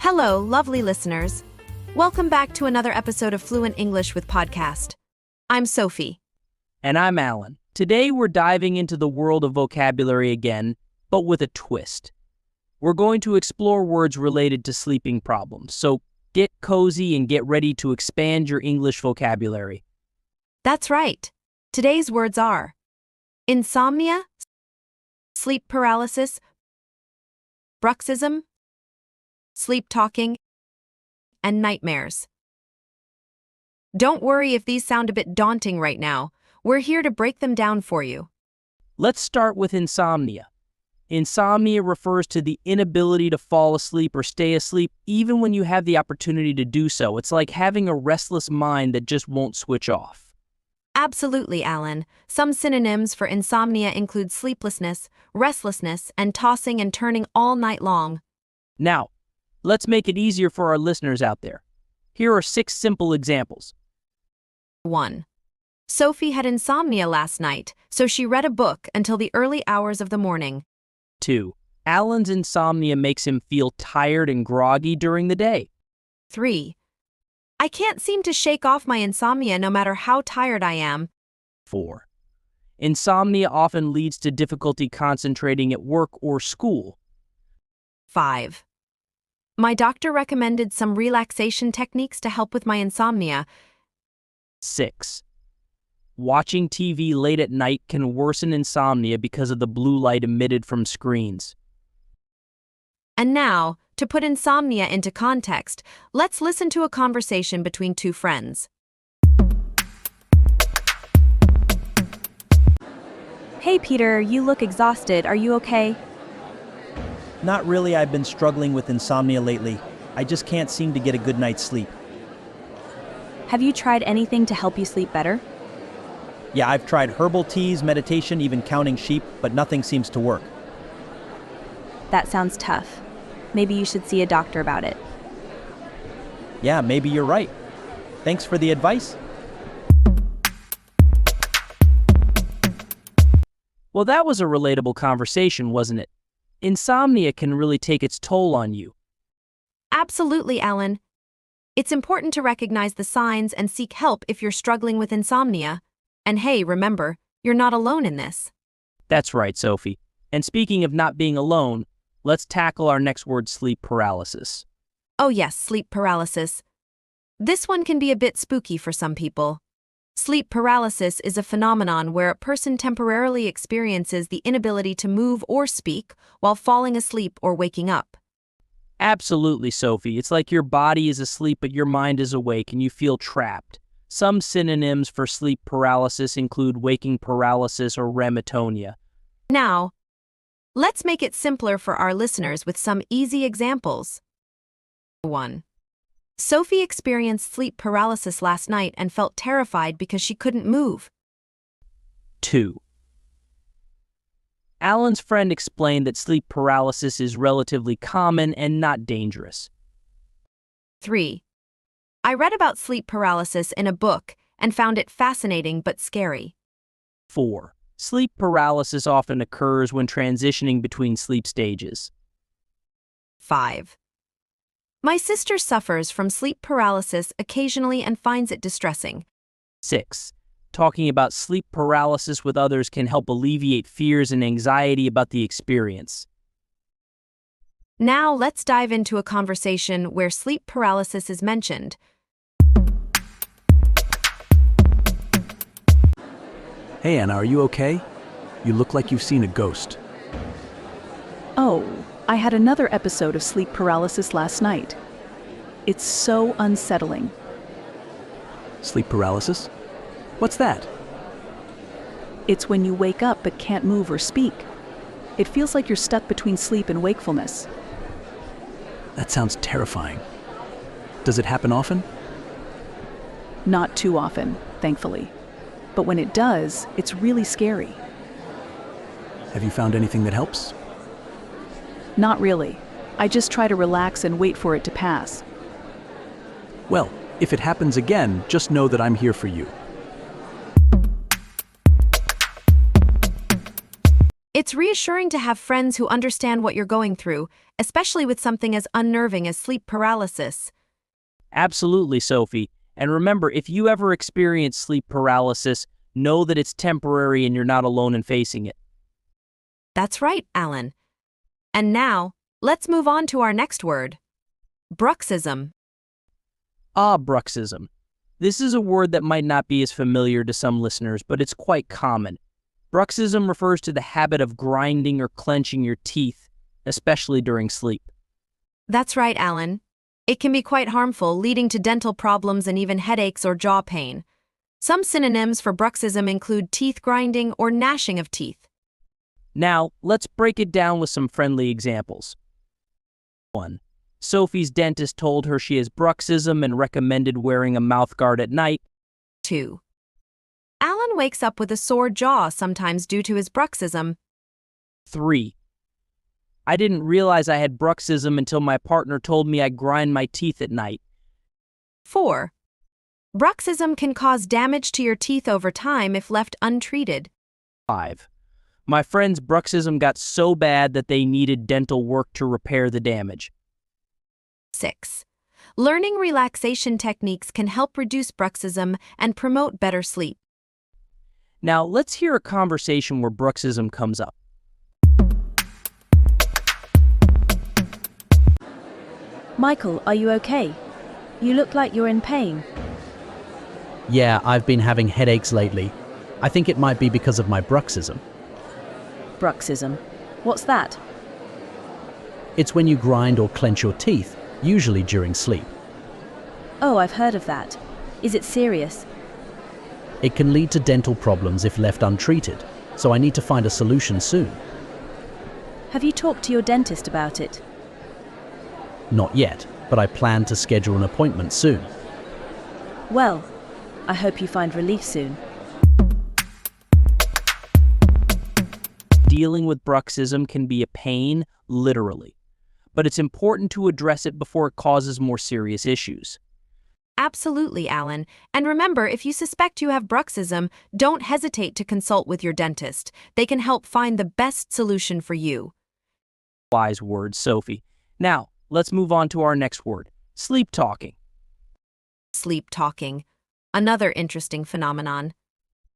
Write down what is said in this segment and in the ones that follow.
Hello, lovely listeners. Welcome back to another episode of Fluent English with Podcast. I'm Sophie. And I'm Alan. Today we're diving into the world of vocabulary again, but with a twist. We're going to explore words related to sleeping problems, so get cozy and get ready to expand your English vocabulary. That's right. Today's words are insomnia, sleep paralysis, bruxism, sleeptalking, and nightmares. Don't worry if these sound a bit daunting right now. We're here to break them down for you. Let's start with insomnia. Insomnia refers to the inability to fall asleep or stay asleep even when you have the opportunity to do so. It's like having a restless mind that just won't switch off. Absolutely, Alan. Some synonyms for insomnia include sleeplessness, restlessness, and tossing and turning all night long. Now, let's make it easier for our listeners out there. Here are 6 simple examples. 1. Sophie had insomnia last night, so she read a book until the early hours of the morning. 2. Alan's insomnia makes him feel tired and groggy during the day. 3. I can't seem to shake off my insomnia no matter how tired I am. 4. Insomnia often leads to difficulty concentrating at work or school. 5. My doctor recommended some relaxation techniques to help with my insomnia. 6. Watching TV late at night can worsen insomnia because of the blue light emitted from screens. And now, to put insomnia into context, let's listen to a conversation between 2 friends. Hey Peter, you look exhausted. Are you okay? Not really. I've been struggling with insomnia lately. I just can't seem to get a good night's sleep. Have you tried anything to help you sleep better? Yeah, I've tried herbal teas, meditation, even counting sheep, but nothing seems to work. That sounds tough. Maybe you should see a doctor about it. Yeah, maybe you're right. Thanks for the advice. Well, that was a relatable conversation, wasn't it? Insomnia can really take its toll on you. Absolutely, Alan. It's important to recognize the signs and seek help if you're struggling with insomnia. And hey, remember, you're not alone in this. That's right, Sophie. And speaking of not being alone, let's tackle our next word, sleep paralysis. Oh yes, sleep paralysis. This one can be a bit spooky for some people. Sleep paralysis is a phenomenon where a person temporarily experiences the inability to move or speak while falling asleep or waking up. Absolutely, Sophie. It's like your body is asleep but your mind is awake and you feel trapped. Some synonyms for sleep paralysis include waking paralysis or rematonia. Now, let's make it simpler for our listeners with some easy examples. 1. Sophie experienced sleep paralysis last night and felt terrified because she couldn't move. 2. Alan's friend explained that sleep paralysis is relatively common and not dangerous. 3. I read about sleep paralysis in a book and found it fascinating but scary. 4. Sleep paralysis often occurs when transitioning between sleep stages. 5. My sister suffers from sleep paralysis occasionally and finds it distressing. 6. Talking about sleep paralysis with others can help alleviate fears and anxiety about the experience. Now let's dive into a conversation where sleep paralysis is mentioned. Hey Anna, are you okay? You look like you've seen a ghost. Oh, I had another episode of sleep paralysis last night. It's so unsettling. Sleep paralysis? What's that? It's when you wake up but can't move or speak. It feels like you're stuck between sleep and wakefulness. That sounds terrifying. Does it happen often? Not too often, thankfully. But when it does, it's really scary. Have you found anything that helps? Not really. I just try to relax and wait for it to pass. Well, if it happens again, just know that I'm here for you. It's reassuring to have friends who understand what you're going through, especially with something as unnerving as sleep paralysis. Absolutely, Sophie. And remember, if you ever experience sleep paralysis, know that it's temporary and you're not alone in facing it. That's right, Alan. And now, let's move on to our next word. Bruxism. Bruxism. This is a word that might not be as familiar to some listeners, but it's quite common. Bruxism refers to the habit of grinding or clenching your teeth, especially during sleep. That's right, Alan. It can be quite harmful, leading to dental problems and even headaches or jaw pain. Some synonyms for bruxism include teeth grinding or gnashing of teeth. Now, let's break it down with some friendly examples. 1. Sophie's dentist told her she has bruxism and recommended wearing a mouthguard at night. 2. Alan wakes up with a sore jaw, sometimes due to his bruxism. 3. I didn't realize I had bruxism until my partner told me I grind my teeth at night. 4. Bruxism can cause damage to your teeth over time if left untreated. 5. My friend's bruxism got so bad that they needed dental work to repair the damage. 6. Learning relaxation techniques can help reduce bruxism and promote better sleep. Now, let's hear a conversation where bruxism comes up. Michael, are you okay? You look like you're in pain. Yeah, I've been having headaches lately. I think it might be because of my bruxism. Bruxism. What's that? It's when you grind or clench your teeth, usually during sleep. Oh, I've heard of that. Is it serious? It can lead to dental problems if left untreated, so I need to find a solution soon. Have you talked to your dentist about it? Not yet, but I plan to schedule an appointment soon. Well, I hope you find relief soon. Dealing with bruxism can be a pain, literally, but it's important to address it before it causes more serious issues. Absolutely, Alan. And remember, if you suspect you have bruxism, don't hesitate to consult with your dentist. They can help find the best solution for you. Wise words, Sophie. Now, let's move on to our next word, sleep talking. Sleep talking. Another interesting phenomenon.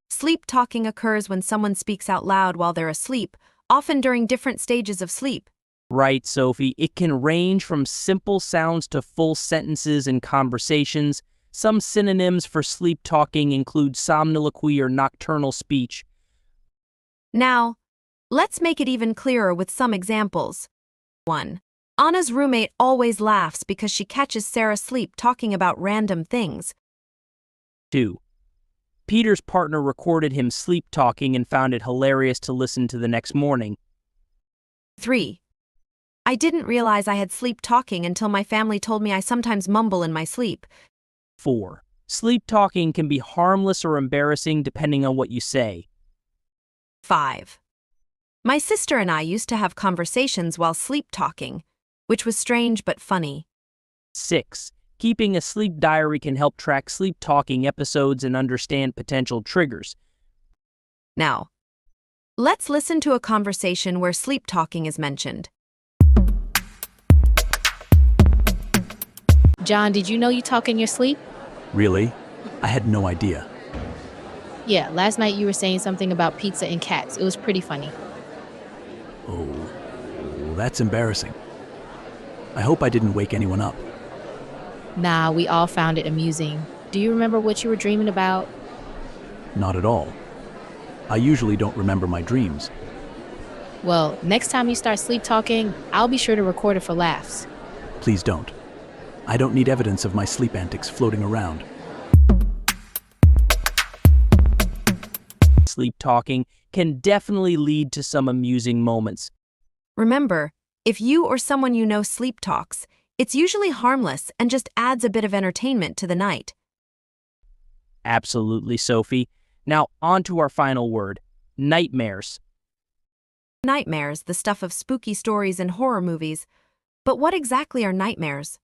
Sleep talking occurs when someone speaks out loud while they're asleep, often during different stages of sleep. Right, Sophie. It can range from simple sounds to full sentences in conversations. Some synonyms for sleep talking include somniloquy or nocturnal speech. Now, let's make it even clearer with some examples. 1. Anna's roommate always laughs because she catches Sarah asleep talking about random things. 2. Peter's partner recorded him sleep talking and found it hilarious to listen to the next morning. 3. I didn't realize I had sleep talking until my family told me I sometimes mumble in my sleep. 4. Sleep talking can be harmless or embarrassing depending on what you say. 5. My sister and I used to have conversations while sleep talking, which was strange but funny. 6. Keeping a sleep diary can help track sleep talking episodes and understand potential triggers. Now, let's listen to a conversation where sleep talking is mentioned. John, did you know you talk in your sleep? Really? I had no idea. Yeah, last night you were saying something about pizza and cats. It was pretty funny. Oh, that's embarrassing. I hope I didn't wake anyone up. Nah, we all found it amusing. Do you remember what you were dreaming about? Not at all. I usually don't remember my dreams. Well, next time you start sleep talking, I'll be sure to record it for laughs. Please don't. I don't need evidence of my sleep antics floating around. Sleep talking can definitely lead to some amusing moments. Remember, if you or someone you know sleep talks, it's usually harmless and just adds a bit of entertainment to the night. Absolutely, Sophie. Now, on to our final word, nightmares. Nightmares, the stuff of spooky stories and horror movies. But what exactly are nightmares?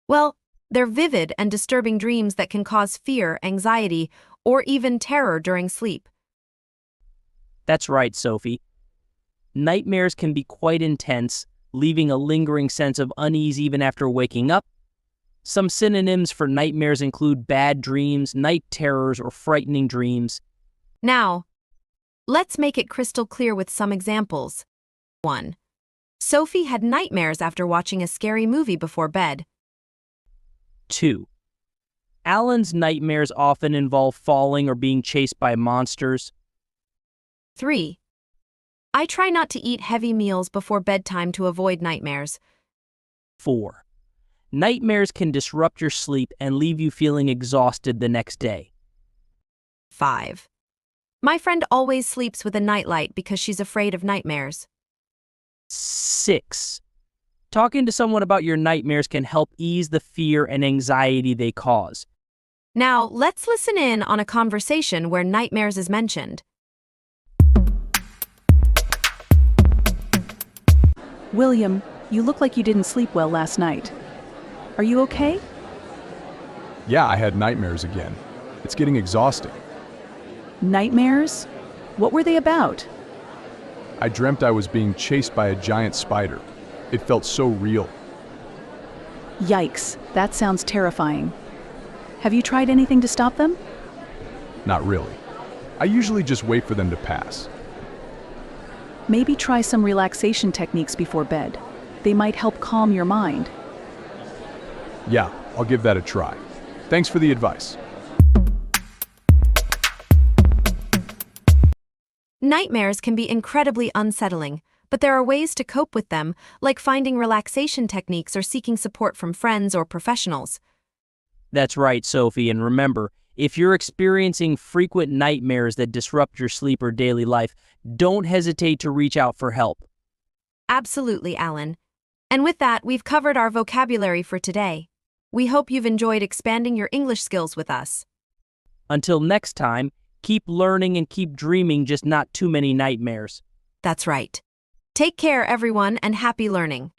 Well, they're vivid and disturbing dreams that can cause fear, anxiety, or even terror during sleep. That's right, Sophie. Nightmares can be quite intense, leaving a lingering sense of unease even after waking up. Some synonyms for nightmares include bad dreams, night terrors, or frightening dreams. Now, let's make it crystal clear with some examples. 1. Sophie had nightmares after watching a scary movie before bed. 2. Alan's nightmares often involve falling or being chased by monsters. 3. I try not to eat heavy meals before bedtime to avoid nightmares. 4. Nightmares can disrupt your sleep and leave you feeling exhausted the next day. 5. My friend always sleeps with a nightlight because she's afraid of nightmares. 6. Talking to someone about your nightmares can help ease the fear and anxiety they cause. Now, let's listen in on a conversation where nightmares is mentioned. William, you look like you didn't sleep well last night. Are you okay? Yeah, I had nightmares again. It's getting exhausting. Nightmares? What were they about? I dreamt I was being chased by a giant spider. It felt so real. Yikes, that sounds terrifying. Have you tried anything to stop them? Not really. I usually just wait for them to pass. Maybe try some relaxation techniques before bed. They might help calm your mind. Yeah, I'll give that a try. Thanks for the advice. Nightmares can be incredibly unsettling, but there are ways to cope with them, like finding relaxation techniques or seeking support from friends or professionals. That's right, Sophie, and remember, if you're experiencing frequent nightmares that disrupt your sleep or daily life, don't hesitate to reach out for help. Absolutely, Alan. And with that, we've covered our vocabulary for today. We hope you've enjoyed expanding your English skills with us. Until next time, keep learning and keep dreaming, just not too many nightmares. That's right. Take care, everyone, and happy learning.